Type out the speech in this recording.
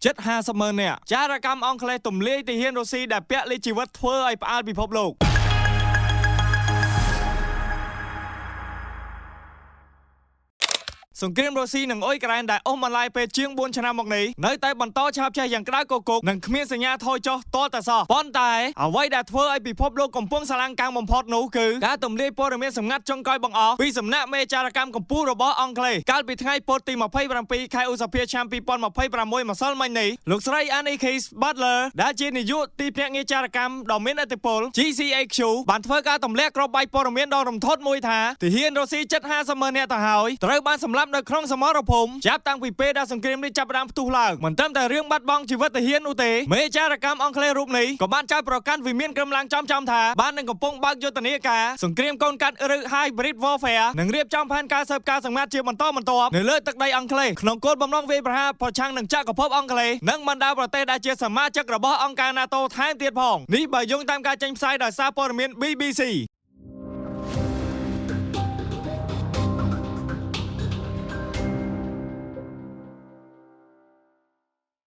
70,000 នាក់ចារកម្មអង់គ្លេសទម្លាយទាហានរុស្ស៊ីដែលពាក់លេខជីវិតធ្វើឲ្យផ្អាកពិភពលោកសង្គ្រាមរុស្ស៊ីនិងអ៊ុយក្រែនដែលអូសបន្លាយពេលជាង4ឆ្នាំមកនេះនៅតែបន្តឆាបឆេះយ៉ាងក្តៅគគុកនិងគ្មានសញ្ញាថយចុះទាល់តែសោះប៉ុន្តែអ្វីដែលធ្វើឲ្យពិភពលោកកំពុងសាឡាំងកាំងបំផុតនោះគឺការទម្លាយព័ត៌មានសម្ងាត់ចុងក្រោយបង្អស់ពីសំណាក់មេចារកម្មកម្ពុជារបស់អង់គ្លេសកាលពីថ្ងៃពុធទី27 ខែឧសភាឆ្នាំ2026ម្សិលមិញនេះលោកស្រី Annie Case Butler ដែលជានាយកទីភ្នាក់ងារចារកម្មដ៏មានឥទ្ធិពល GCHQ បានធ្វើការទម្លាក់គ្រាប់បែកព័ត៌មានដ៏រំភើបមួយថាទាហានរុស្ស៊ីជិត50,000 នាក់ទៅហើយត្រូវបានសម្លាប់នៅក្នុងសមរភូមិចាប់តាំងពីពេលដែលសង្គ្រាមនេះចាប់ផ្ដើមផ្ទុះឡើងមិនត្រឹមតែរឿងបាត់បង់ជីវិតទាហាននោះទេមេចារកម្មអង់គ្លេសរូបនេះក៏បានចោទប្រកាន់វិមានក្រមឡើងចំថាបាននឹងកំពុងបើកយុទ្ធនាការសង្គ្រាមកូនកាត់ឬ Hybrid Warfare និងរៀបចំផែនការស៊ើបការសម្ងាត់ជាបន្តបន្ទាប់នៅលើទឹកដីអង់គ្លេសក្នុងគោលបំណងវាយប្រហារប្រឆាំងនឹងចក្រភពអង់គ្លេសនិងបណ្ដាប្រទេសដែលជាសមាជិករបស់អង្គការ NATO ថែមទៀតផងនេះបើយោងតាមការចេញផ្សាយដោយសារព័ត៌មាន BBC